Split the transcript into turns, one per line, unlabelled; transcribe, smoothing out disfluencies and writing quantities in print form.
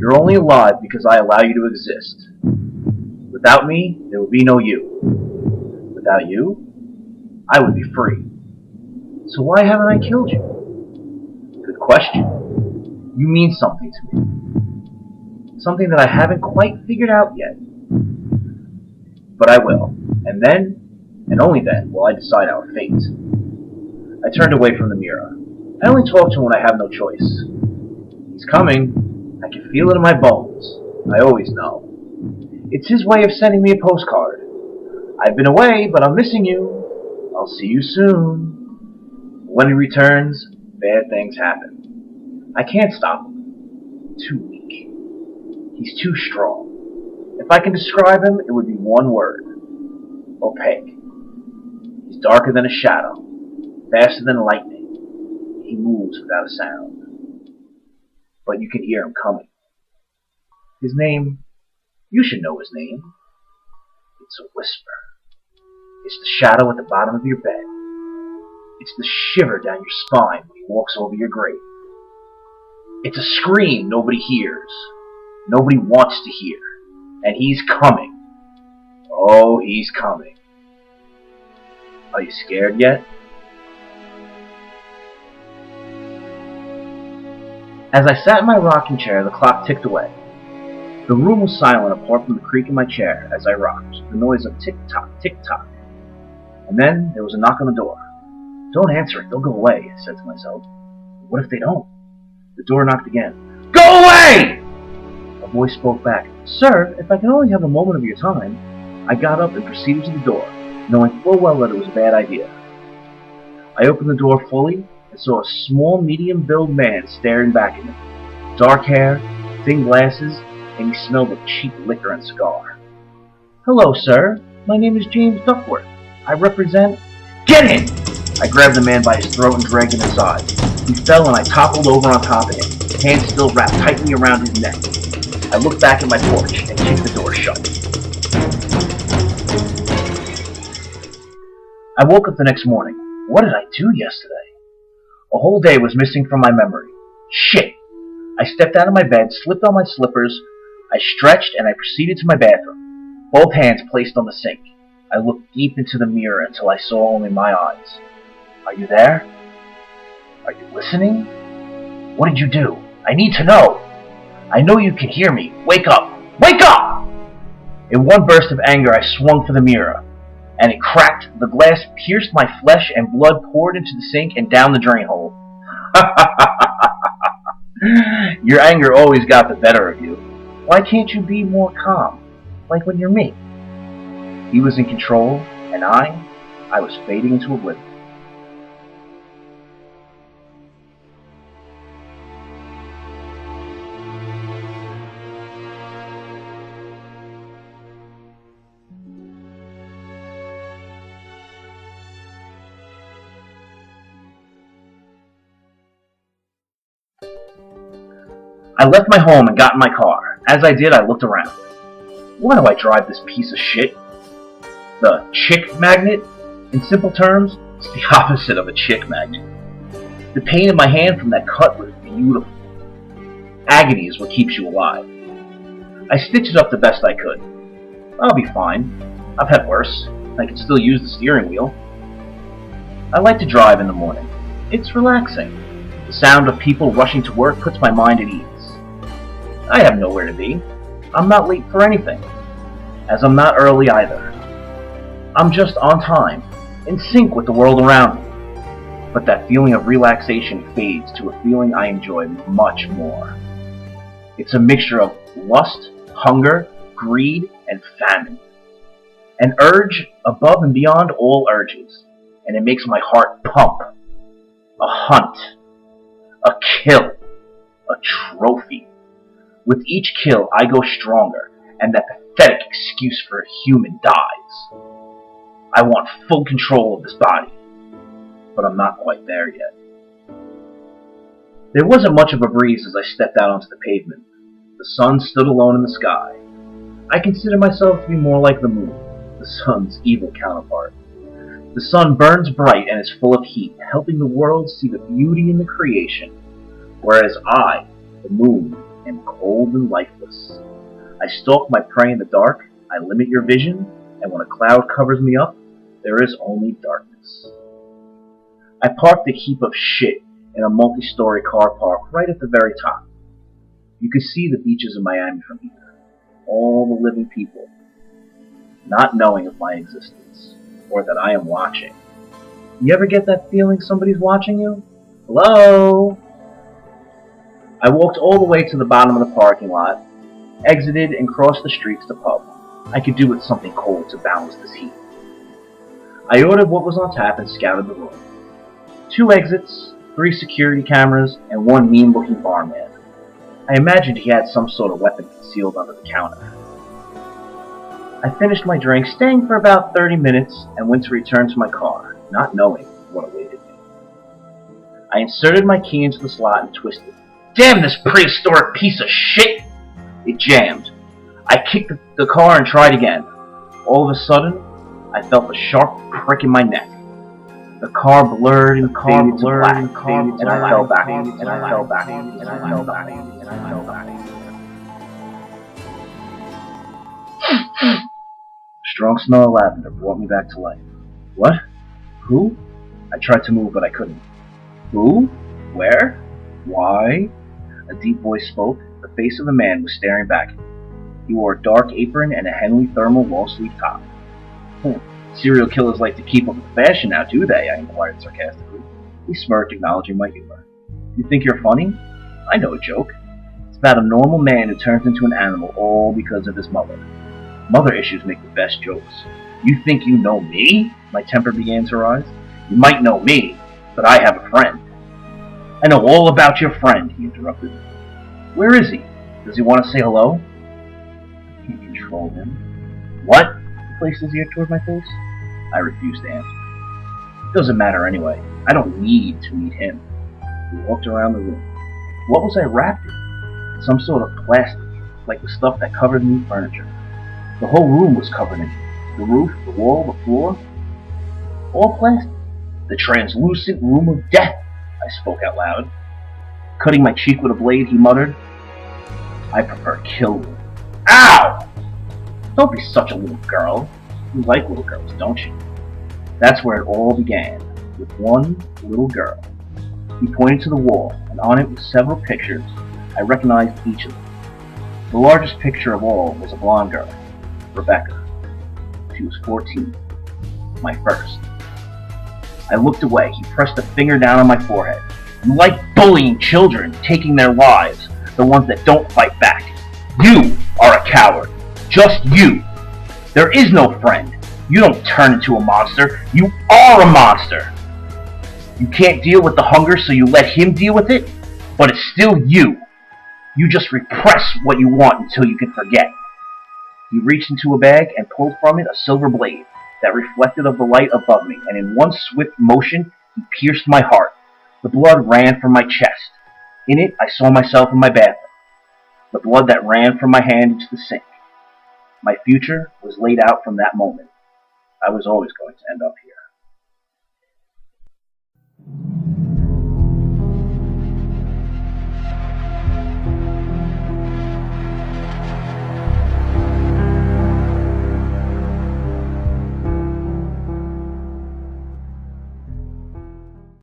You're only alive because I allow you to exist. Without me, there would be no you. Without you, I would be free. So why haven't I killed you? Good question. You mean something to me. Something that I haven't quite figured out yet. But I will. And then, and only then, will I decide our fate. I turned away from the mirror. I only talk to him when I have no choice. He's coming. I can feel it in my bones. I always know. It's his way of sending me a postcard. I've been away, but I'm missing you. I'll see you soon. When he returns, bad things happen. I can't stop him. Too weak. He's too strong. If I can describe him, it would be one word. Opaque. He's darker than a shadow. Faster than lightning. He moves without a sound. But you can hear him coming. His name, you should know his name. It's a whisper. It's the shadow at the bottom of your bed. It's the shiver down your spine when he walks over your grave. It's a scream nobody hears. Nobody wants to hear. And he's coming. Oh, he's coming. Are you scared yet? As I sat in my rocking chair, the clock ticked away. The room was silent apart from the creak in my chair as I rocked, the noise of tick-tock, tick-tock. And then there was a knock on the door. Don't answer it, they'll go away, I said to myself. What if they don't? The door knocked again. Go away! A voice spoke back. Sir, if I can only have a moment of your time. I got up and proceeded to the door, knowing full well that it was a bad idea. I opened the door fully and saw a small, medium-built man staring back at me. Dark hair, thin glasses, and he smelled of cheap liquor and cigar. Hello, sir. My name is James Duckworth. I represent... Get him! I grabbed the man by his throat and dragged him inside. He fell and I toppled over on top of him, hands still wrapped tightly around his neck. I looked back at my porch and kicked the door shut. I woke up the next morning. What did I do yesterday? A whole day was missing from my memory. Shit! I stepped out of my bed, slipped on my slippers, I stretched, and I proceeded to my bathroom, both hands placed on the sink. I looked deep into the mirror until I saw only my eyes. Are you there? Are you listening? What did you do? I need to know. I know you can hear me. Wake up! Wake up! In one burst of anger, I swung for the mirror, and it cracked. The glass pierced my flesh, and blood poured into the sink and down the drain hole. Your anger always got the better of you. Why can't you be more calm, like when you're me? He was in control, and I was fading into oblivion. I left my home and got in my car. As I did, I looked around. Why do I drive this piece of shit? The chick magnet? In simple terms, it's the opposite of a chick magnet. The pain in my hand from that cut was beautiful. Agony is what keeps you alive. I stitched it up the best I could. I'll be fine. I've had worse. I can still use the steering wheel. I like to drive in the morning. It's relaxing. The sound of people rushing to work puts my mind at ease. I have nowhere to be. I'm not late for anything, as I'm not early either. I'm just on time, in sync with the world around me. But that feeling of relaxation fades to a feeling I enjoy much more. It's a mixture of lust, hunger, greed, and famine. An urge above and beyond all urges, and it makes my heart pump. A hunt. A kill. A trophy. With each kill, I go stronger, and that pathetic excuse for a human dies. I want full control of this body, but I'm not quite there yet. There wasn't much of a breeze as I stepped out onto the pavement. The sun stood alone in the sky. I consider myself to be more like the moon, the sun's evil counterpart. The sun burns bright and is full of heat, helping the world see the beauty in the creation, whereas I, the moon, am cold and lifeless. I stalk my prey in the dark, I limit your vision, and when a cloud covers me up, there is only darkness. I parked a heap of shit in a multi-story car park right at the very top. You could see the beaches of Miami from here, all the living people, not knowing of my existence, or that I am watching. You ever get that feeling somebody's watching you? Hello? I walked all the way to the bottom of the parking lot, exited and crossed the street to the pub. I could do with something cold to balance this heat. I ordered what was on tap and scouted the room. 2 exits, 3 security cameras, and 1 mean-looking barman. I imagined he had some sort of weapon concealed under the counter. I finished my drink, staying for about 30 minutes, and went to return to my car, not knowing what awaited me. I inserted my key into the slot and twisted. Damn this prehistoric piece of shit! It jammed. I kicked the car and tried again. All of a sudden, I felt a sharp prick in my neck. The car blurred and faded to black, and I fell back, and I fell back, and I fell back, and I fell back. Strong smell of lavender brought me back to life. What? Who? I tried to move, but I couldn't. Who? Where? Why? A deep voice spoke. The face of a man was staring back at me. He wore a dark apron and a Henley thermal long-sleeve top. Serial killers like to keep up with fashion now, do they? I inquired sarcastically. He smirked, acknowledging my humor. You think you're funny? I know a joke. It's about a normal man who turns into an animal all because of his mother. Mother issues make the best jokes. You think you know me? My temper began to rise. You might know me, but I have a friend. I know all about your friend, he interrupted. Where is he? Does he want to say hello? I can't control him. What? He placed his ear toward my face. I refused to answer. It doesn't matter anyway. I don't need to meet him. We walked around the room. What was I wrapped in? Some sort of plastic, like the stuff that covered new furniture. The whole room was covered in it. The roof, the wall, the floor. All plastic. The translucent room of death, I spoke out loud. Cutting my cheek with a blade, he muttered, I prefer kill room. Ow! Don't be such a little girl. You like little girls, don't you? That's where it all began, with one little girl. He pointed to the wall, and on it were several pictures. I recognized each of them. The largest picture of all was a blonde girl, Rebecca. She was 14. My first. I looked away. He pressed a finger down on my forehead. You like bullying children, taking their lives, the ones that don't fight back. You are a coward. Just you. There is no friend. You don't turn into a monster. You are a monster. You can't deal with the hunger, so you let him deal with it, but it's still you. You just repress what you want until you can forget. He reached into a bag and pulled from it a silver blade that reflected of the light above me, and in one swift motion, he pierced my heart. The blood ran from my chest. In it, I saw myself in my bathroom. The blood that ran from my hand into the sink. My future was laid out from that moment. I was always going to end up here.